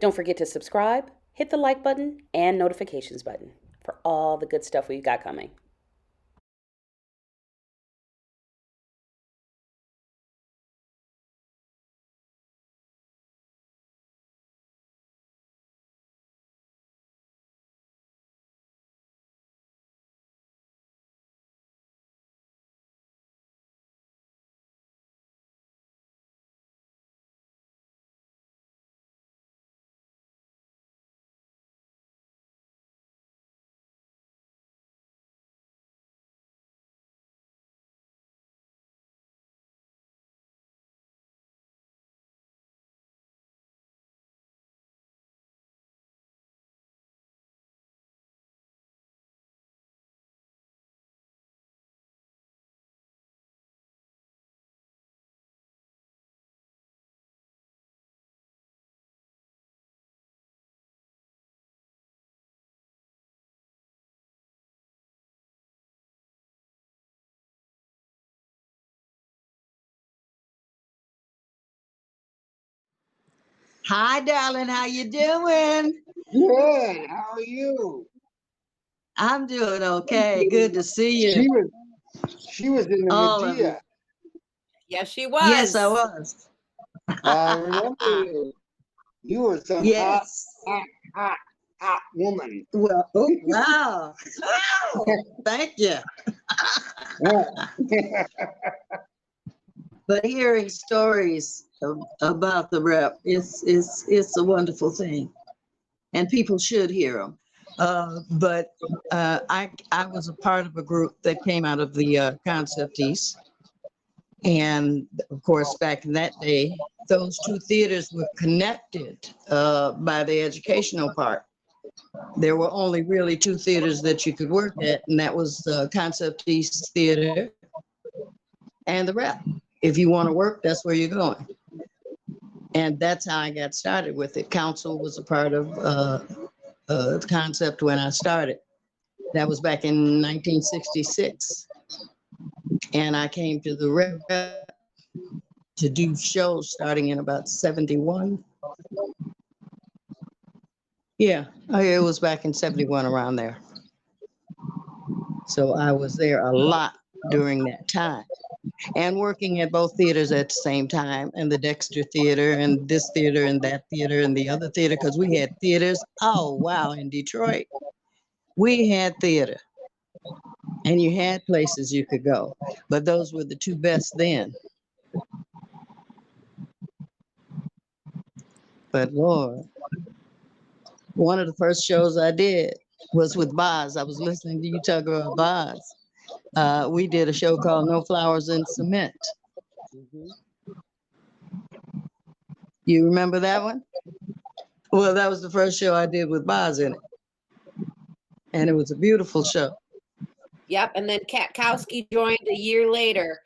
Don't forget to subscribe, hit the like button, and notifications button for all the good stuff we've got coming. Hi, darling. How you doing? Good. How are you? I'm doing okay. Good to see you. She was in the All of you. Medea. Yes, she Yes, I was. was. I remember you. You were some Yes. hot woman. Well, oh, wow. Oh, thank you. But hearing stories about the rep, it's a wonderful thing, and people should hear them. I was a part of a group that came out of the Concept East. And of course, back in that day, those two theaters were connected by the educational part. There were only really two theaters that you could work at, and that was the Concept East Theater and the Rep. If you want to work, that's where you're going. And that's how I got started with it. Council was a part of the Concept when I started. That was back in 1966. And I came to the Rep to do shows starting in about 71. Yeah, it was back in 71 around there. So I was there a lot during that time and working at both theaters at the same time, and the Dexter Theater and this theater and that theater and the other theater, because we had theaters. Oh, wow, in Detroit, we had theater and you had places you could go, but those were the two best then. But Lord, one of the first shows I did was with Boz. I was listening to you talk about Boz. We did a show called No Flowers in Cement. Mhm. You remember that one? Well, that was the first show I did with Boz in it. And it was a beautiful show. Yep. And then Katkowski joined a year later.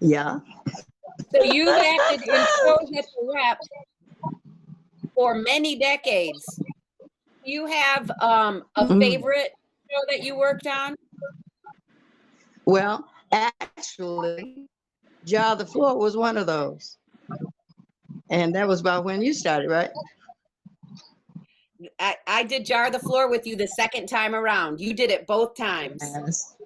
Yeah. So you've acted in shows at the Rep for many decades. Do you have a favorite show that you worked on? Well, actually, Jar the Floor was one of those. And that was about when you started, right? I did Jar the Floor with you the second time around. You did it both times. Yes.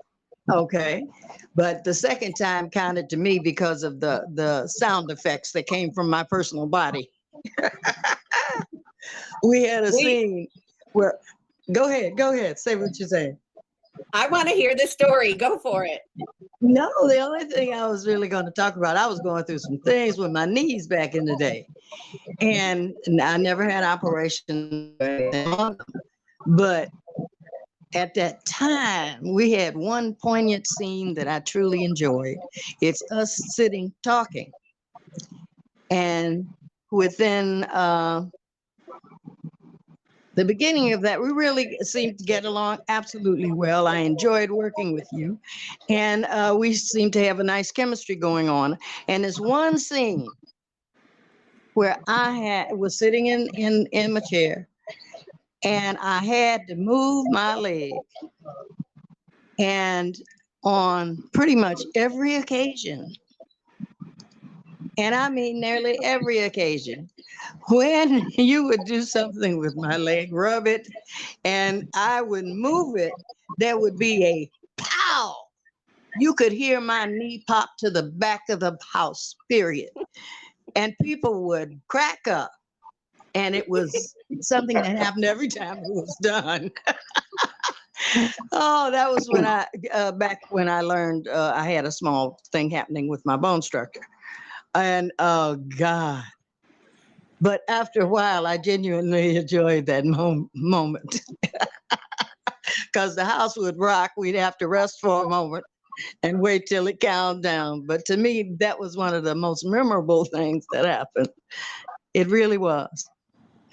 Okay. But the second time counted to me because of the sound effects that came from my personal body. We had a scene where, go ahead, say what you're saying. I want to hear the story. Go for it. No, the only thing I was really going to talk about, I was going through some things with my knees back in the day. And I never had operation or anything on them. But at that time, we had one poignant scene that I truly enjoyed. It's us sitting talking. And within the beginning of that, we really seemed to get along absolutely well. I enjoyed working with you. And we seemed to have a nice chemistry going on. And there's one scene where I was sitting in my chair and I had to move my leg. And on pretty much every occasion, and I mean nearly every occasion, when you would do something with my leg, rub it, and I would move it, there would be a pow. You could hear my knee pop to the back of the house, period. And people would crack up. And it was something that happened every time it was done. Oh, that was when back when I learned I had a small thing happening with my bone structure. And oh, God. But after a while, I genuinely enjoyed that moment because the house would rock. We'd have to rest for a moment and wait till it calmed down. But to me, that was one of the most memorable things that happened. It really was.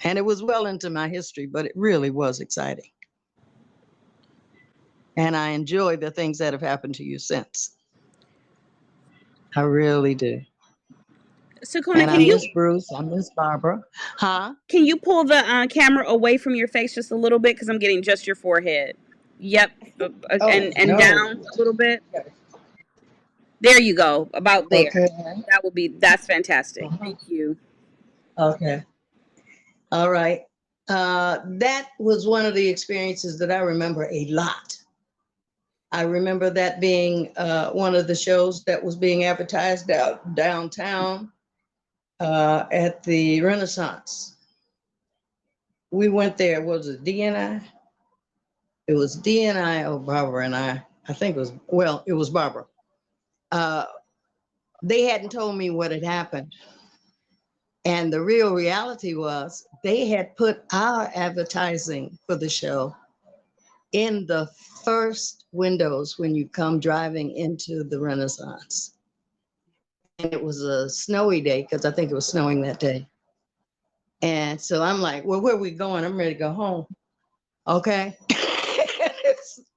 And it was well into my history, but it really was exciting. And I enjoy the things that have happened to you since. I really do. Sakuna, And I miss Bruce. I miss Barbara. Huh? can you pull the camera away from your face just a little bit? Because I'm getting just your forehead. Yep. Oh, And no. down a little bit. There you go. About there. Okay. That's fantastic. Uh-huh. Thank you. Okay. All right. That was one of the experiences that I remember a lot. I remember that being one of the shows that was being advertised downtown at the Renaissance. We went there. Was it D&I? It was D&I or Barbara and I. I think it was Barbara. They hadn't told me what had happened. And the real reality was they had put our advertising for the show in the first windows when you come driving into the Renaissance. And it was a snowy day because I think it was snowing that day. And so I'm like, well, where are we going? I'm ready to go home. Okay.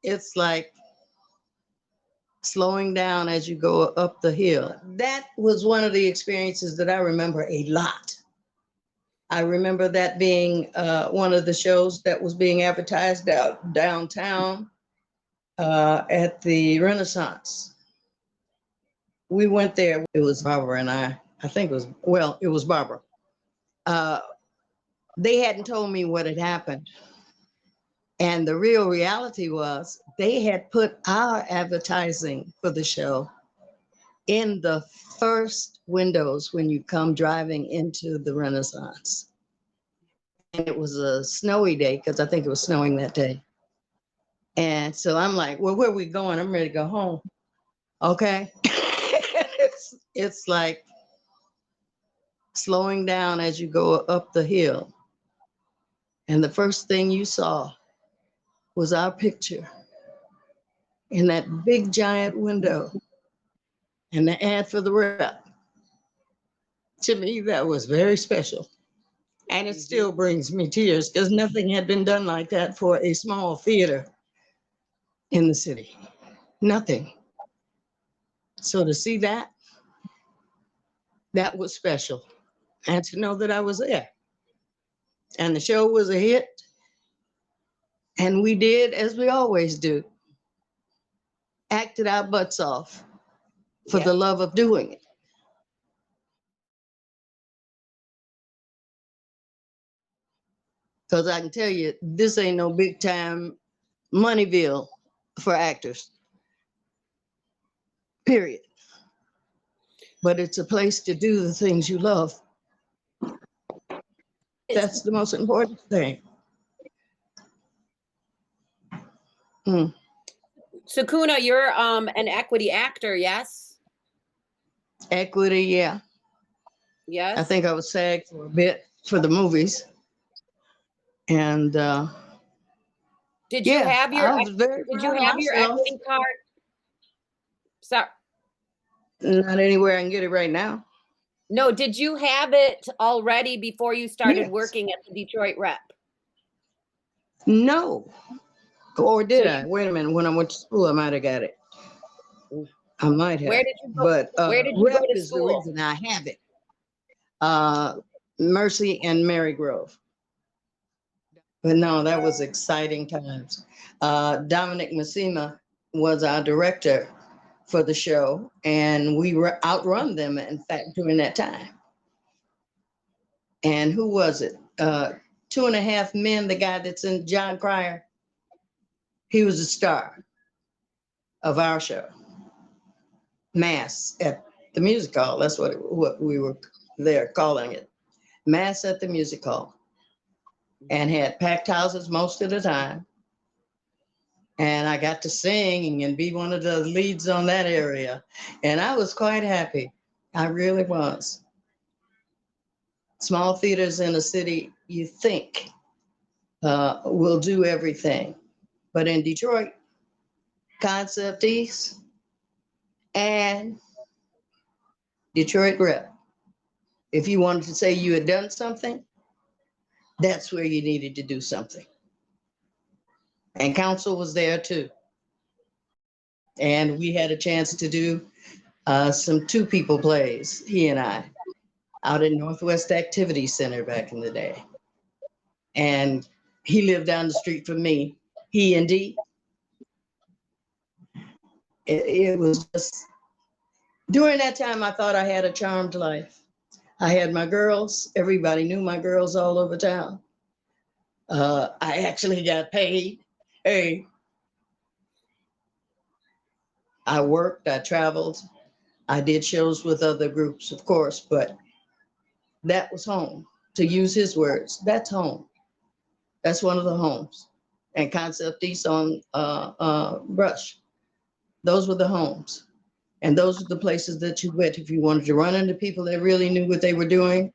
it's like slowing down as you go up the hill. That was one of the experiences that I remember a lot. I remember that being one of the shows that was being advertised downtown at the Renaissance. We went there. It was Barbara and I. I think it was Barbara. They hadn't told me what had happened. And the real reality was they had put our advertising for the show in the first windows when you come driving into the Renaissance. And it was a snowy day because I think it was snowing that day. And so I'm like, well, where are we going? I'm ready to go home. Okay. it's like slowing down as you go up the hill. And the first thing you saw was our picture in that big giant window and the ad for the rep. To me, that was very special. And it still brings me tears because nothing had been done like that for a small theater in the city. Nothing. So to see that was special. And to know that I was there. And the show was a hit. And we did as we always do. Acted our butts off for the love of doing it. Because I can tell you, this ain't no big time Moneyville for actors. Period. But it's a place to do the things you love. That's the most important thing. Sakuna, you're an equity actor, yes? Equity, yeah. Yes. I think I was SAG for a bit for the movies. And did you have your myself. equity card? Sorry. Not anywhere I can get it right now. No, did you have it already before you started working at the Detroit Rep? No. Or did I? Wait a minute. When I went to school, I might have got it. I might have. Where did you go? But where did you Rep go to is school? the reason I have it. Mercy and Marygrove. But no, that was exciting times. Dominic Massima was our director for the show, and we outrun them, in fact, during that time. And who was it? 2.5 Men, the guy that's in John Cryer. He was a star of our show, Mass at the Music Hall. That's what we were there calling it, Mass at the Music Hall, and had packed houses most of the time. And I got to sing and be one of the leads on that area. And I was quite happy. I really was. Small theaters in a city, you think, will do everything. But in Detroit, Concept East and Detroit Rep, if you wanted to say you had done something, that's where you needed to do something. And Council was there too. And we had a chance to do some two people plays, he and I, out in Northwest Activity Center back in the day. And he lived down the street from me, he and Dee. It was just, during that time, I thought I had a charmed life. I had my girls, everybody knew my girls all over town. I actually got paid. Hey, I worked, I traveled, I did shows with other groups, of course, but that was home. To use his words, that's home. That's one of the homes. And Concept East on Brush. Those were the homes. And those were the places that you went if you wanted to run into people that really knew what they were doing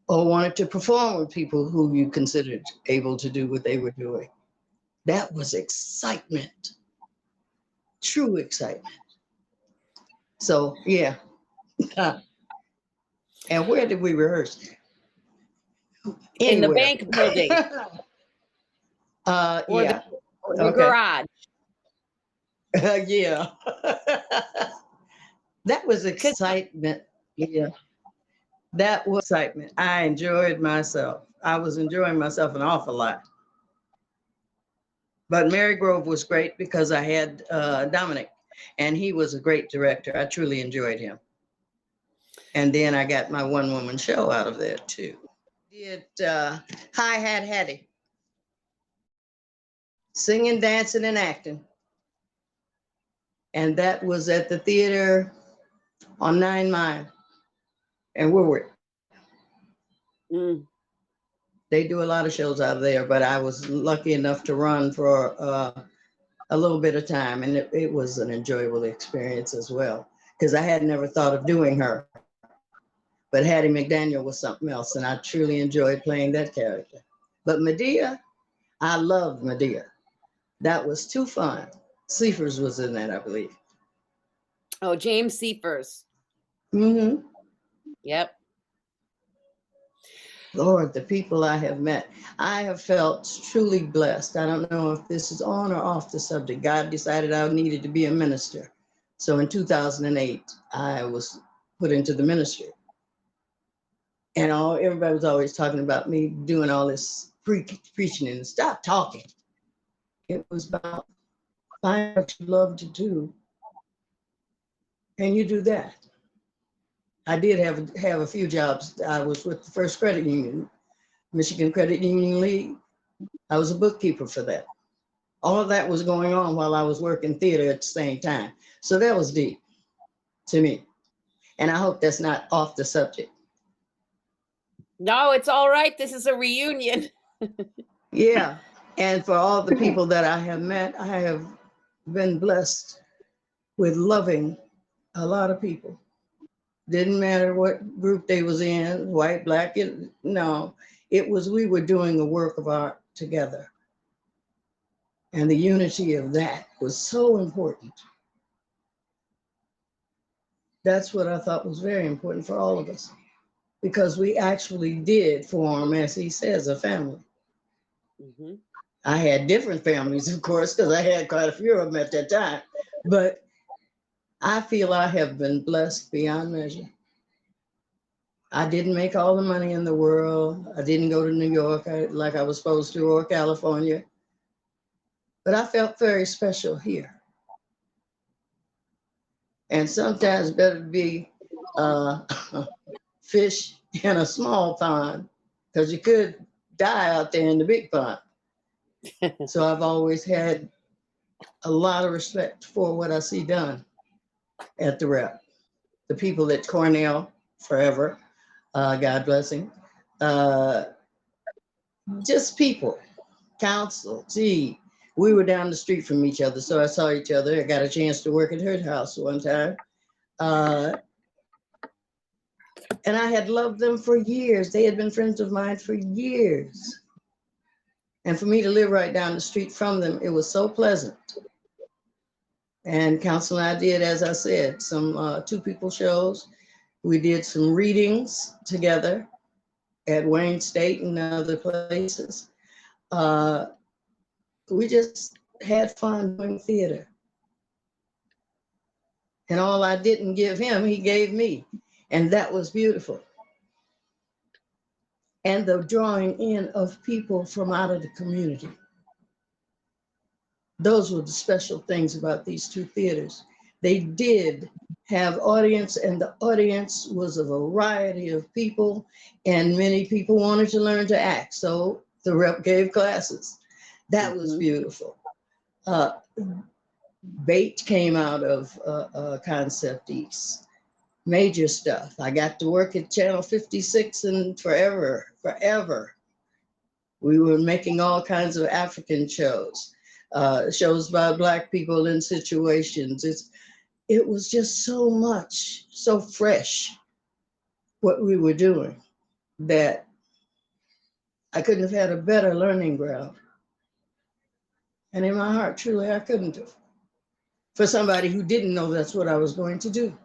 or wanted to perform with people who you considered able to do what they were doing. That was excitement, true excitement. So, yeah. And where did we rehearse? In the Anywhere. bank building or Yeah. the Okay. garage. Yeah. That was excitement. Yeah. That was excitement. I enjoyed myself. I was enjoying myself an awful lot. But Marygrove was great because I had Dominic, and he was a great director. I truly enjoyed him. And then I got my one-woman show out of there too. Did Hi Hat Hattie, singing, dancing, and acting. And that was at the theater on 9 Mile in Woodward. Mm. They do a lot of shows out of there, but I was lucky enough to run for a little bit of time, and it was an enjoyable experience as well, because I had never thought of doing her. But Hattie McDaniel was something else, and I truly enjoyed playing that character. But Medea, I loved Medea. That was too fun. Seifers was in that, I believe. Oh, James Seifers. Mm-hmm. Yep. Lord, the people I have met, I have felt truly blessed. I don't know if this is on or off the subject. God decided I needed to be a minister. So in 2008, I was put into the ministry. And everybody was always talking about me doing all this preaching and stop talking. It was about find what you love to do, and you do that. I did have a few jobs. I was with the First Credit Union, Michigan Credit Union League. I was a bookkeeper for that. All of that was going on while I was working theater at the same time. So that was deep to me. And I hope that's not off the subject. No, it's all right. This is a reunion. Yeah. And for all the people that I have met, I have been blessed with loving a lot of people. Didn't matter what group they was in, white, black, no. It was, we were doing a work of art together. And the unity of that was so important. That's what I thought was very important for all of us, because we actually did form, as he says, a family. Mm-hmm. I had different families, of course, because I had quite a few of them at that time. But I feel I have been blessed beyond measure. I didn't make all the money in the world. I didn't go to New York like I was supposed to, or California. But I felt very special here. And sometimes better to be fish in a small pond because you could die out there in the big pond. So I've always had a lot of respect for what I see done at the Rep. The people at Cornell, forever, God bless him. Just people, council, gee, we were down the street from each other, so I saw each other. I got a chance to work at her house one time. And I had loved them for years. They had been friends of mine for years. And for me to live right down the street from them, it was so pleasant. And Council and I did, as I said, some two people shows. We did some readings together at Wayne State and other places. We just had fun doing theater. And all I didn't give him, he gave me. And that was beautiful. And the drawing in of people from out of the community. Those were the special things about these two theaters. They did have audience, and the audience was a variety of people, and many people wanted to learn to act. So the Rep gave classes. That was beautiful. Bait came out of Concept East. Major stuff. I got to work at Channel 56 and forever. We were making all kinds of African shows, shows about Black people in situations. It was just so much, so fresh, what we were doing, that I couldn't have had a better learning ground. And in my heart, truly, I couldn't have. For somebody who didn't know that's what I was going to do.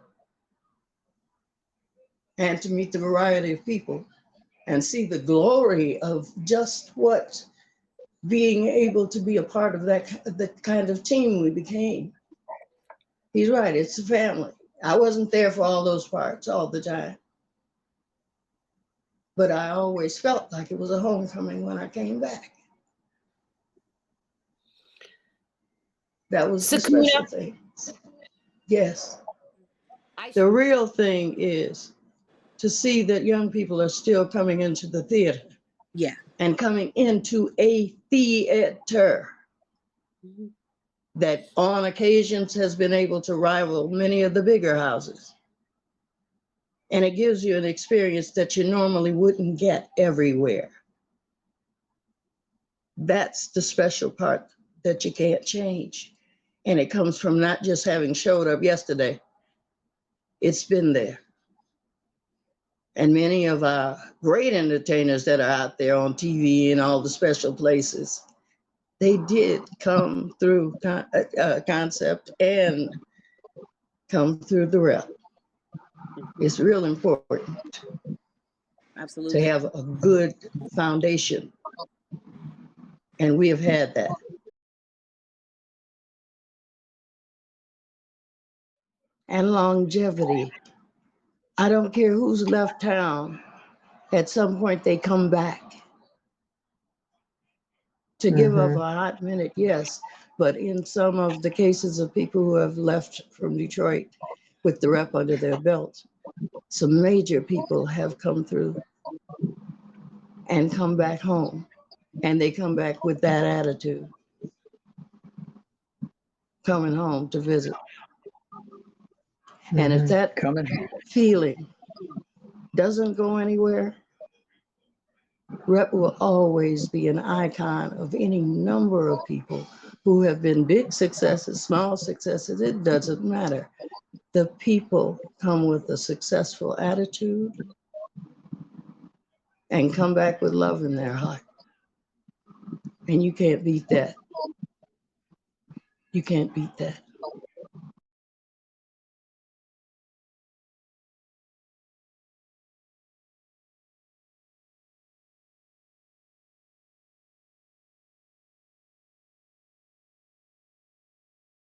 And to meet the variety of people and see the glory of just what being able to be a part of the kind of team we became. He's right, it's a family. I wasn't there for all those parts all the time. But I always felt like it was a homecoming when I came back. That was the special thing. Yes. The real thing is to see that young people are still coming into the theater. Yeah. And coming into a theater that on occasions has been able to rival many of the bigger houses. And it gives you an experience that you normally wouldn't get everywhere. That's the special part that you can't change. And it comes from not just having showed up yesterday. It's been there. And many of our great entertainers that are out there on TV and all the special places, they did come through Concept and come through the Rep. It's real important. Absolutely. To have a good foundation. And we have had that. And longevity. I don't care who's left town, at some point they come back. To give up a hot minute, yes, but in some of the cases of people who have left from Detroit with the Rep under their belt, some major people have come through and come back home, and they come back with that attitude, coming home to visit. And if that feeling doesn't go anywhere, Rep will always be an icon of any number of people who have been big successes, small successes, it doesn't matter. The people come with a successful attitude and come back with love in their heart. And you can't beat that. You can't beat that.